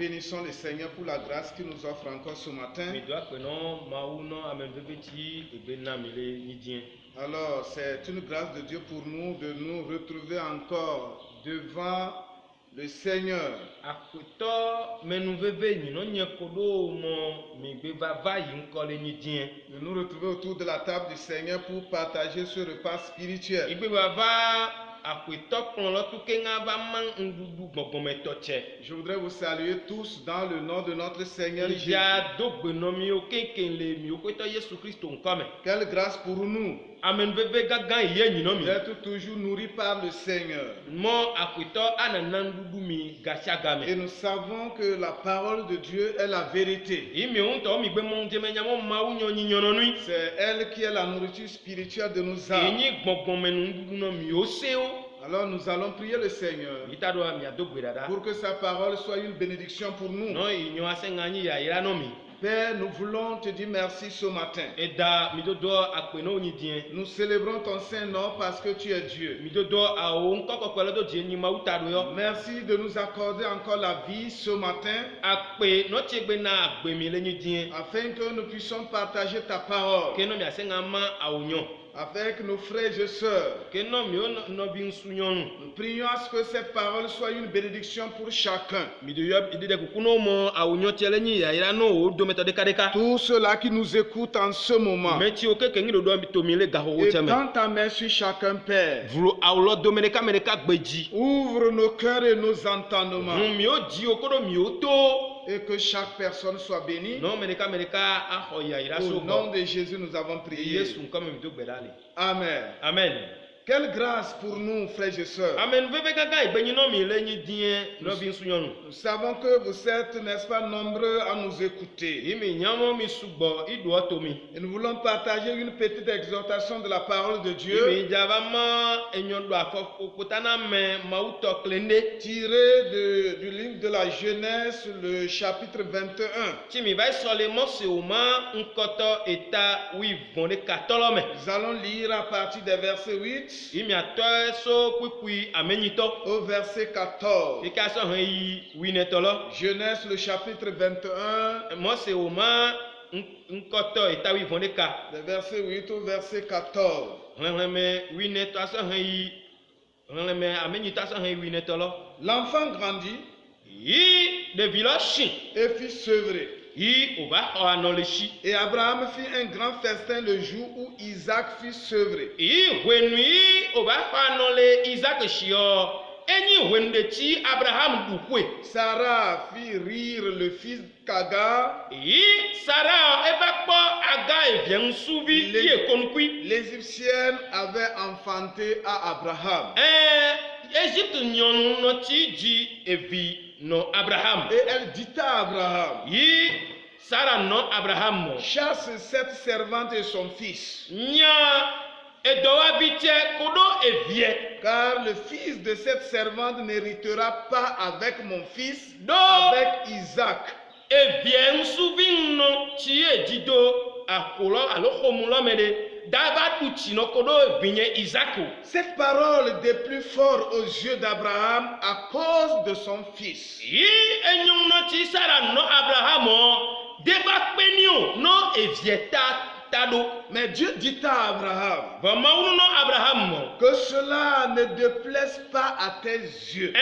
bénissons le Seigneur pour la grâce qu'il nous offre encore ce matin. Alors, c'est une grâce de Dieu pour nous de nous retrouver encore devant le Seigneur. De nous retrouver autour de la table du Seigneur pour partager ce repas spirituel. Je voudrais vous saluer tous dans le nom de notre Seigneur Jésus. Quelle grâce pour nous d'être toujours nourris par le Seigneur. Et nous savons que la parole de Dieu est la vérité. C'est elle qui est la nourriture spirituelle de nos âmes. Alors nous allons prier le Seigneur pour que sa parole soit une bénédiction pour nous. Père, nous voulons te dire merci ce matin. Nous célébrons ton Saint-Nom parce que tu es Dieu. Merci de nous accorder encore la vie ce matin afin que nous puissions partager ta parole avec nos frères et sœurs. Nous prions à ce que cette parole soit une bénédiction pour chacun. Tous ceux-là qui nous écoutent en ce moment. Et tends ta main sur chacun, Père. Ouvre nos cœurs et nos entendements. Et que chaque personne soit bénie. Au nom de Jésus, nous avons prié. Amen. Amen. Quelle grâce pour nous, frères et sœurs. Nous savons que vous êtes, n'est-ce pas, nombreux à nous écouter. Et nous voulons partager une petite exhortation de la parole de Dieu tirée du livre de la Genèse, le chapitre 21. Nous allons lire à partir des versets 8 au verset 14. Genèse le chapitre 21, des versets 8 au verset 14. L'enfant grandit et fut sevré. Et Abraham fit un grand festin le jour où Isaac fut sevré. Sarah fit rire le fils qu'Agar. L'Égyptienne avait enfanté à Abraham. Et elle dit à Abraham, chasse cette servante et son fils. Car le fils de cette servante n'héritera pas avec mon fils, avec Isaac. Cette parole déplut fort aux yeux d'Abraham à cause de son fils. Mais Dieu dit à Abraham que cela ne déplaise pas à tes yeux.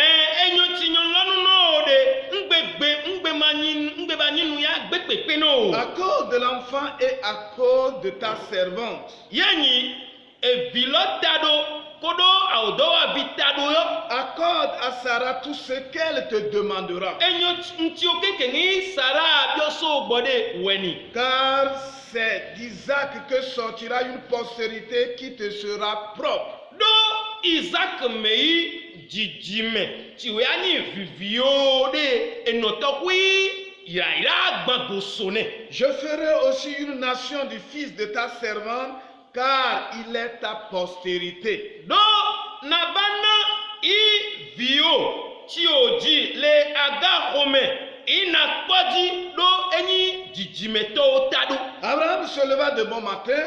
À cause de l'enfant et à cause de ta servante. Accorde à Sarah tout ce qu'elle te demandera. Car c'est d'Isaac que sortira une postérité qui te sera propre. Je ferai aussi une nation du fils de ta servante, car il est ta postérité. Abraham se leva de bon matin.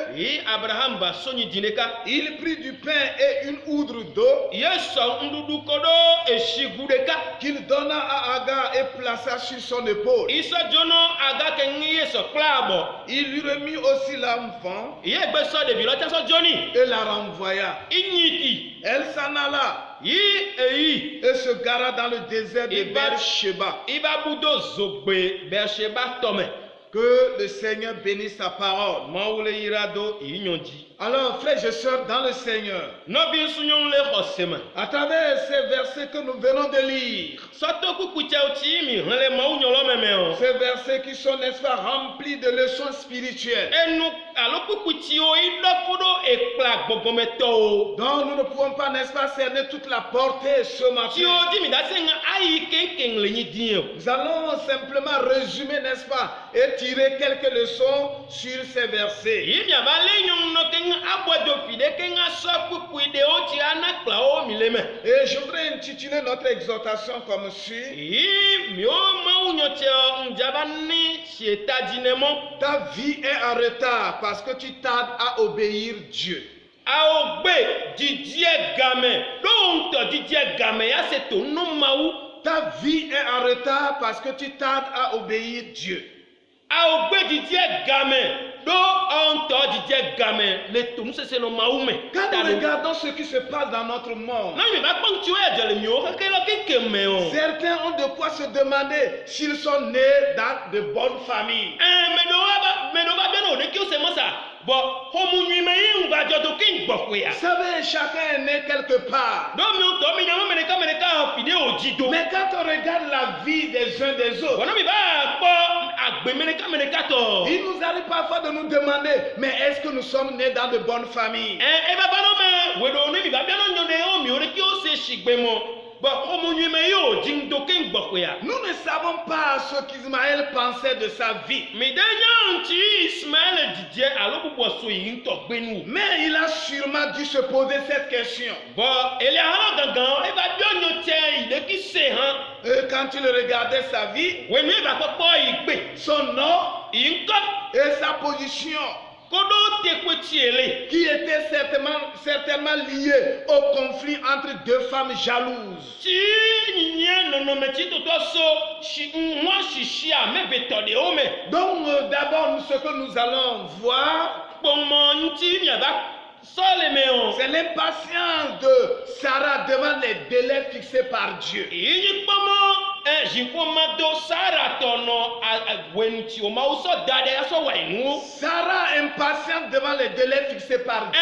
Il prit du pain et une oudre d'eau qu'il donna à Agar et plaça sur son épaule. Il lui remit aussi l'enfant et la renvoya. Elle s'en alla et se gara dans le désert de Beersheba. Que le Seigneur bénisse sa parole. Alors, frères et sœurs, dans le Seigneur, à travers ces versets que nous venons de lire, ces versets qui sont, n'est-ce pas, remplis de leçons spirituelles, dont nous ne pouvons pas, n'est-ce pas, cerner toute la portée ce matin. Nous allons simplement résumer, n'est-ce pas, et tirer quelques leçons sur ces versets. Et je voudrais intituler notre exhortation comme suit. Ta vie est en retard parce que tu tardes à obéir Dieu. Ta vie est en retard parce que tu tardes à obéir Dieu. Quand nous regardons ce qui se passe dans notre monde, certains ont de quoi se demander s'ils sont nés dans de bonnes familles. Vous savez, chacun est né quelque part. Mais quand on regarde la vie des uns des autres, il nous arrive parfois de nous demander, mais est-ce que nous sommes nés dans de bonnes familles? Nous ne savons pas ce qu'Ismaël pensait de sa vie. Mais il a sûrement dû se poser cette question. Quand il regardait sa vie, son nom et sa position, qui était certainement lié au conflit entre deux femmes jalouses. Donc d'abord, ce que nous allons voir, c'est l'impatience de Sarah devant les délais fixés par Dieu. Sarah impatiente devant les délais fixés par Dieu.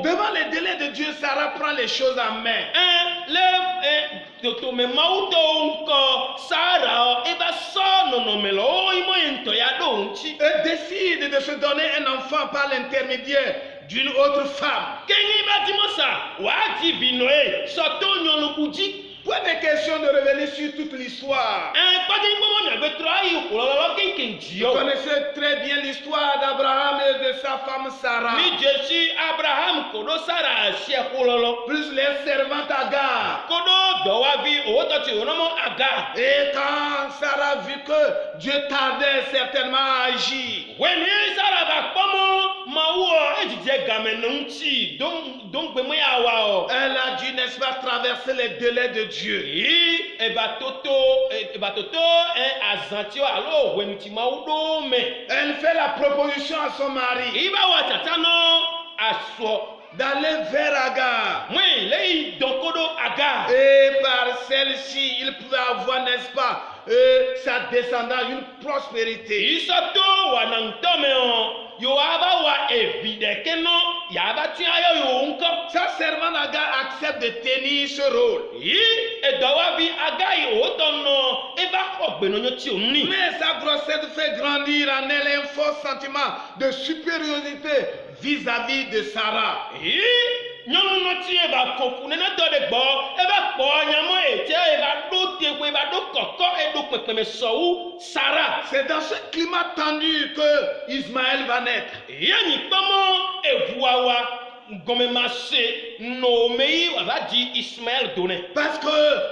Devant les délais de Dieu, Sarah prend les choses en main. Elle décide de se donner un enfant par l'intermédiaire d'une autre femme. Pas de question de revenir sur toute l'histoire. Vous connaissez très bien l'histoire d'Abraham et de sa femme Sarah. Plus les servantes Agar. Et quand Sarah vit que Dieu tardait certainement à agir, elle a dû, n'est-ce pas, traverser les délais de Dieu. Elle fait la proposition à son mari d'aller vers Agar. Et par celle-ci, il pouvait avoir, n'est-ce pas, sa descendance, une prospérité. Sa servante Agar accepte de tenir ce rôle. Mais sa grossesse fait grandir en elle un fort sentiment de supériorité vis-à-vis de Sarah. C'est dans ce climat tendu que Ismaël va naître. Noémie va dire Ismaël donné. Parce que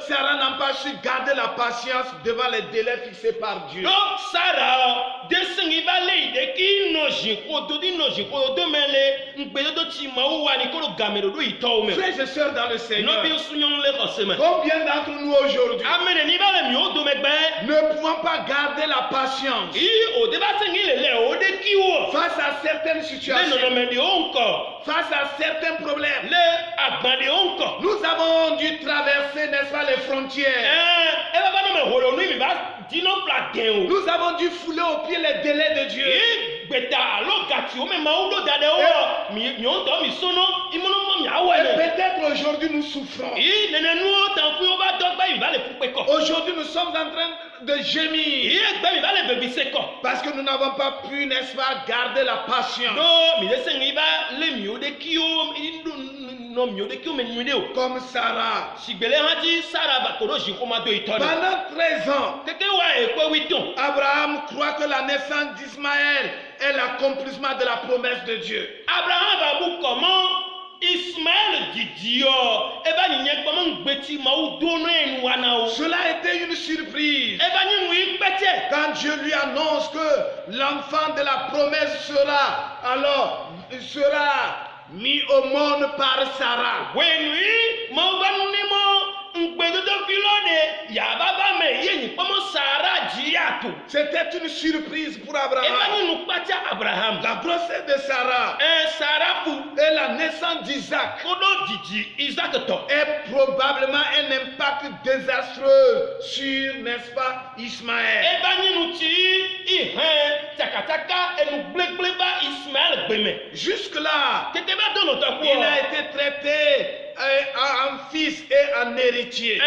Sarah n'a pas su garder la patience devant les délais fixés par Dieu. Donc Sarah desengi balei de ki noji ko do di noji ko do mele ngbe do ti ma wo ani ko gamero do ito me. Frères et sœurs dans le Seigneur, No bi sunyon le ko sema. combien d'entre nous aujourd'hui Amen ni bale mi o do megbe. ne pouvons pas garder la patience I o de ba sengi le o de ki wo. face à certaines Le no situations, me di onko. face à certains problèmes? Le agbade onko. Nous avons dû traverser, n'est-ce pas, les frontières. E ba no me holo nu mi ba dino pla gen o. Nous avons dû fouler au pied les délais de Dieu. I gbeta alo gati o me ma o do dade o. Mi on do mi sono imono mo mi Et awele. peut-être aujourd'hui nous souffrons. I nene nu o tan fu o ba dogba mi ba le fupe ko. Aujourd'hui nous sommes en train de gémir I egbe mi ba le bebi se ko. parce que nous n'avons pas pu, n'est-ce pas, garder la patience. No mi de sengi ba le mi o de ki o no mi o de ki o me nyude o. Comme Sarah. Sigbele hati Sarah ba ko do ji ko ma do itone. Pendant 13 ans, Keke wa e ko witon. Abraham croit que la naissance d'Ismaël est l'accomplissement de la promesse de Dieu. Abraham va bu comment Ismaël didio e ba ni nye comment gbeti ma o do no enu wana o. Cela a été une surprise E ba ni mu pete. quand Dieu lui annonce que l'enfant de la promesse sera mis au monde par Sarah. Wenui mo ba ni mo ngbedodo filode ya baba me yen pomo Sarah jiatu. C'était une surprise pour E ba Abraham. ni nu pate Abraham. La grossesse de Sarah Sarah fu et la naissance d'Isaac kodo didi Isaac to. est probablement un impact désastreux sur, n'est-ce pas, Ismaël. E ba ni nu ti takataka e nu gbegbele ba Ismaël gbeme. Jusque-là, Tete ba do no to ku. il a été traité en fils et en héritier.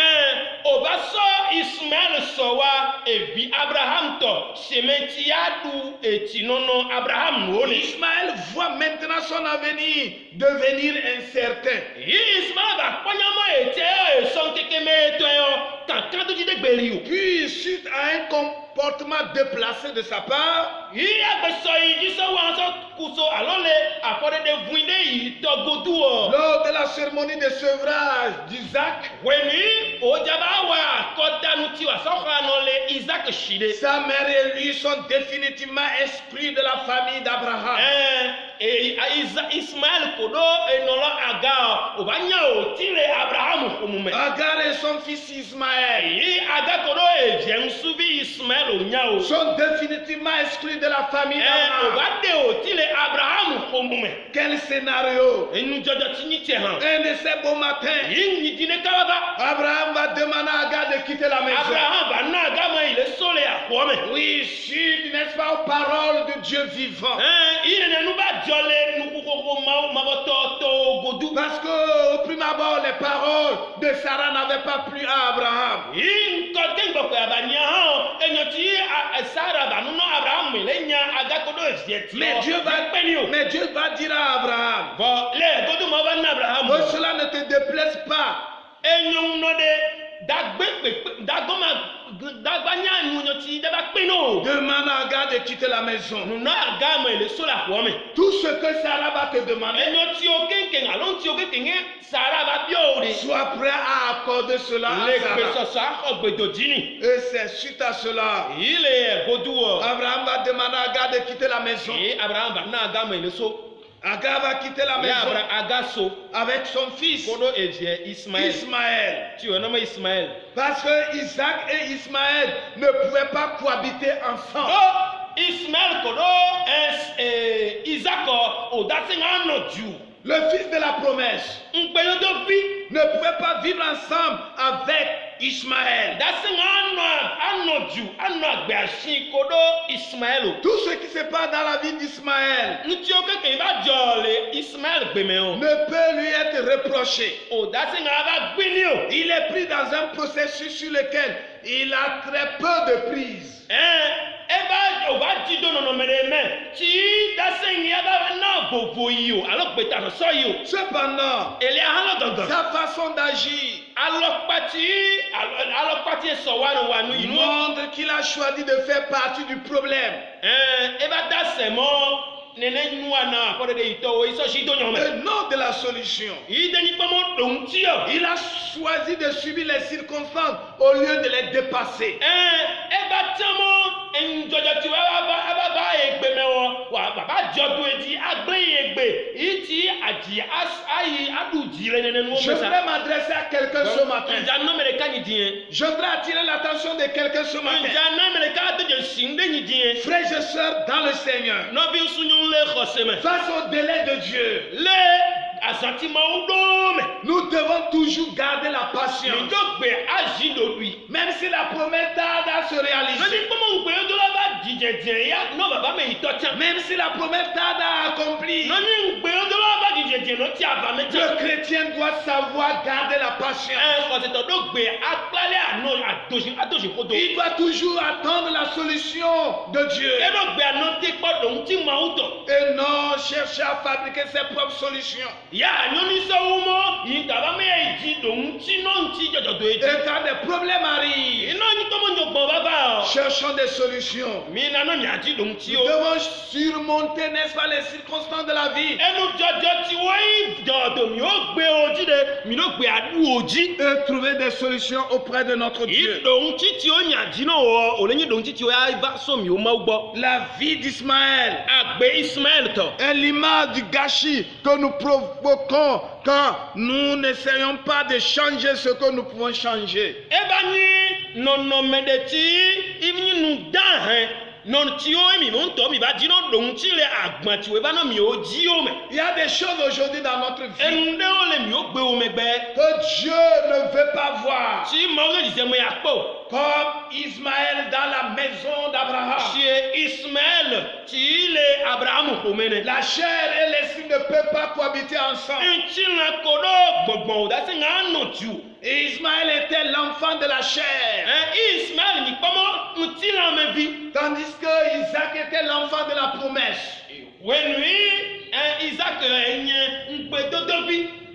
O ba so Ismaël so wa e bi Abraham to sementi adu eti nono Abraham no ni. Ismaël voit maintenant son avenir devenir incertain. Ismaël va ponyamo ete e son keke me to yo kan do jide gberi o. Puis, suite à un comportement déplacé de sa part, Yi agbe so yi ji so wa so kuso alole afore de vuinde yi to godu o. lors de la cérémonie de sevrage d'Isaac, Weni o jaba wa kota nu ti wa so khano le Isaac shide. sa mère et lui sont définitivement exclus de la famille d'Abraham. Ismaël kodo enolo aga o banya o tire Abraham khumume. Agar et son fils Ismaël Yi aga kodo e vien suvi Ismaël o nya o. sont définitivement exclus de la famille O d'Abraham. bade o tire Abraham khumume. Quel scénario! Enu jojo tinyi te han. Un de ces beaux matins, Yi ni dine kawaba. Abraham va demander à Agar de quitter la maison. Abraham ba na aga ma ile sole ya kwome. Oui, suite, n'est-ce pas, aux paroles de Dieu vivant. Yi ne nu ba jole nu kokoko ma boto to godu. Parce que, au prime abord, les paroles de Sarah n'avaient pas plu à Abraham. Yi nkote ngbo ya ba nya han enyoti Sarah ba nu no Abraham le nya aga kodo ezieti. Mais Dieu va dire à Abraham, Bon, le godu ma ba na Abraham. que cela ne te déplaise pas. Enyom no de dagbanya nyoti de ba pino. Demande à Agar de quitter la maison. Nu na aga ma ile sola kwome. Tout ce que Sarah va te demander, Enyoti o kenken alon ti o kenken Sarah ba biore. sois prêt à accorder cela à Le Sarah. gbe so sa ogbedodini. Et c'est suite à cela, Ile godu o. Abraham va demander à Agar de quitter la maison. Abraham ba na aga ma ile so. Agar va quitter la Ya maison Abraham aga so. avec son fils Kodo evie Ismaël. Ismaël. Tu es nommé Ismaël. Parce que Isaac et Ismaël ne pouvaient pas cohabiter ensemble. Oh, Ismaël kodo Isaac o dasinga no ju. Le fils de la promesse Nkpeyo do vi. ne pouvait pas vivre ensemble avec Ismaël. Dasinga ano ju ano agbe asin kodo Ismaël o. Tout ce qui se passe dans la vie d'Ismaël Nti o keke ba jole Ismaël gbeme o. ne peut lui être reproché. O dasinga ba gbini o. Il est pris dans un processus sur lequel il a très peu de prise. Eba o ba di do no mereme. Ti dasinga ba na vovo yi o. Alo gbeta so yi o. Cependant, Ele ahalo gangan. sa façon d'agir Alokpati so wanu inu. montre qu'il a choisi de faire partie du problème. Eba da semo Le nom de la solution. Il a choisi de subir les circonstances au lieu de les dépasser. Je voudrais m'adresser à quelqu'un ce matin. Je voudrais attirer l'attention de quelqu'un ce matin. Frères et sœurs dans le Seigneur, face au délai de Dieu, nous devons toujours garder la patience. Même si la promesse tarde à se réaliser, même si la promesse tarde à accomplir, le chrétien doit savoir garder la patience. Il doit toujours attendre la solution de Dieu et non chercher à fabriquer ses propres solutions. Et quand des problèmes arrivent, cherchons des solutions. Nous devons surmonter, n'est-ce pas, les circonstances de la vie et trouver des solutions auprès de notre Dieu. La vie d'Ismaël est l'image du gâchis que nous provoquons quand nous n'essayons pas de changer ce que nous pouvons changer. Il y a des choses aujourd'hui dans notre vie que Dieu ne veut pas voir. Comme Ismaël dans la maison d'Abraham. La chair et l'esprit ne peuvent pas cohabiter ensemble. Et Ismaël était l'enfant de la chair. Tandis que Isaac était l'enfant de la promesse.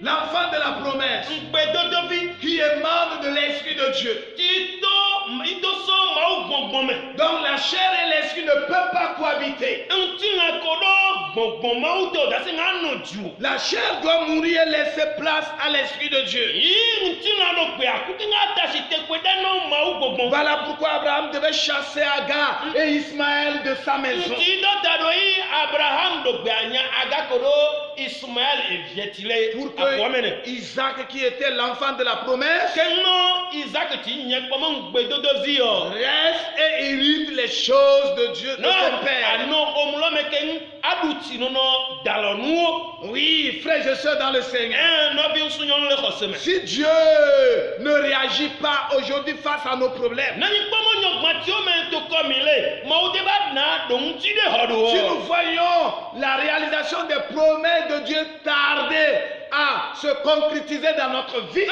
L'enfant de la promesse qui émane de l'esprit de Dieu. Donc la chair et l'esprit ne peuvent pas cohabiter. La chair doit mourir et laisser place à l'esprit de Dieu. Voilà pourquoi Abraham devait chasser Agar et Ismaël de sa maison. Pour que Isaac, qui était l'enfant de la promesse, reste et hérite les choses de Dieu, de son Père. Oui, frères et sœurs dans le Seigneur. Si Dieu ne réagit pas aujourd'hui face à nos problèmes, si nous voyons la réalisation des promesses de Dieu tarder à se concrétiser dans notre vie,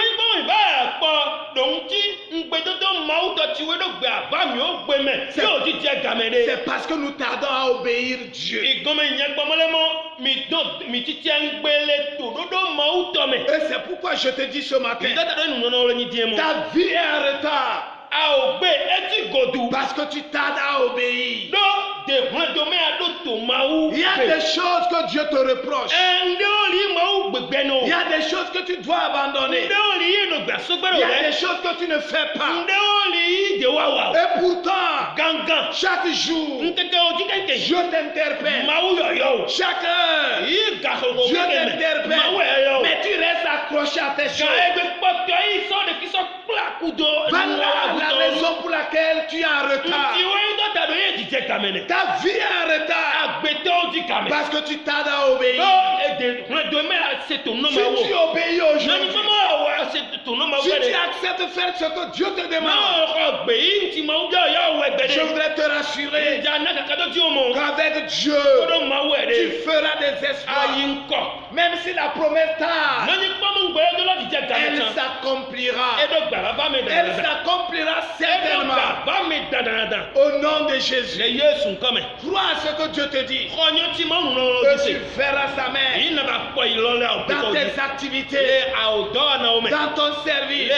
c'est parce que nous tardons à obéir Dieu. Et c'est pourquoi je te dis ce matin, ta vie est en retard parce que tu tardes à obéir. Il y a des choses que Dieu te reproche. Il y a des choses que tu dois abandonner. Il y a des choses que tu ne fais pas. Et pourtant, chaque jour, Dieu t'interpelle. Chaque heure, Dieu t'interpelle. Mais tu restes accroché à tes choses. Voilà la raison pour laquelle tu es en retard. Ta vie est en retard parce que tu tardes à obéir. Si tu obéis aujourd'hui, si tu acceptes de faire ce que Dieu te demande, je voudrais te rassurer qu'avec Dieu, tu feras des exploits. Même si la promesse tarde, elle s'accomplira. Elle s'accomplira certainement. Au nom de Jésus. Crois à ce que Dieu te dit. Que tu verras sa main dans tes activités, dans ton service,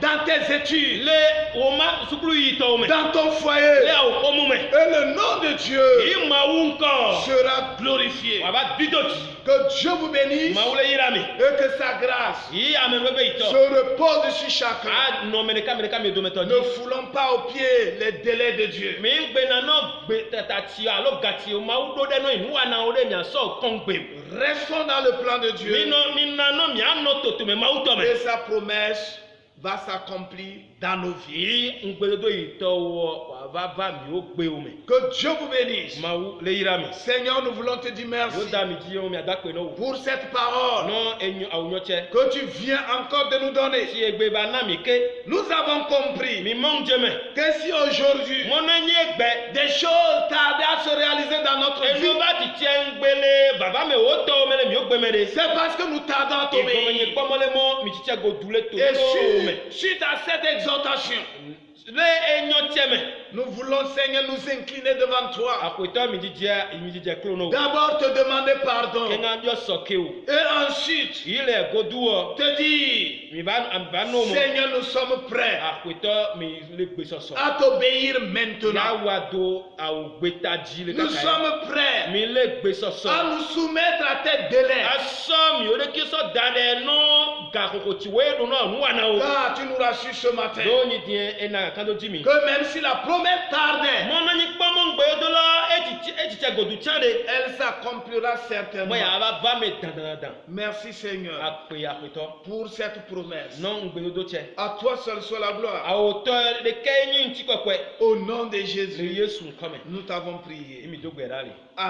dans tes études, le woma sukulu yito me dans ton foyer. le awokomu me Et le nom de Dieu yi mawu nko sera glorifié. waba didoti Que Dieu vous bénisse mawu le yirami et que sa grâce yi amemebe yito se repose sur chacun. a no meneka me do metodi Ne foulons pas au pied les délais de Dieu. mi ngbe na no gbe tatati alo gati o mawu do de no inuwa na o de mi aso kongbe Restons dans le plan de Dieu. mi na no mi ano toto me mawu to me Et sa promesse va s'accomplir dans nos vies. yi ngbedodo yito wo wa va mi o gbe o me Que Dieu vous bénisse. mawu le yirami Seigneur, nous voulons te dire yo merci da mi di o mi adakpe no pour cette parole no enyo awunyoche que tu viens encore de nous donner. ti egbe ba na mi ke Nous avons compris mi mon jeme que si aujourd'hui mo na nyi egbe des choses tardaient à se réaliser dans notre enu vie, ba ti tie ngbele baba me o to me le mi o gbe me de c'est parce que nous tardons à e ko me t'obéir. nyi pomole mo mi ti tie go dule to Et no me suite à cette exhortation, le enyo tieme nous voulons, Seigneur, nous incliner devant toi. akwetɔ mididze klo no D'abord te demander pardon. kenga biɔ sɔke o Et ensuite yi le goduɔ te dire, mi ba no mo Seigneur, nous sommes prêts akwetɔ mi le gbe sɔsɔ à t'obéir maintenant. yawa do awo gbeta dzi le Nous kaka sommes prêts mi le gbe à sɔsɔ nous soumettre à tes délais. asɔ mi o de ki sɔ da ɖe no gakokoti wo eɖo no nuwana o Car tu nous rassures ce matin do nyi diɛ ena kando dzi mi que même si la promesse tardait, mɔ na nyi kpɔmɔ ŋgbe do la etitse godu tia de elle s'accomplira mɔ certainement. ya va va me dandandan Merci Seigneur akpe akwetɔ pour cette promesse. nɔ ŋgbe do tsɛ. À toi seul soit la gloire. awotɔ ɖeke nye ŋutikɔkɔe Au nom de le Jésus, Yesu ŋkɔme nous t'avons prié. emi do gbe ɖa li. Amen.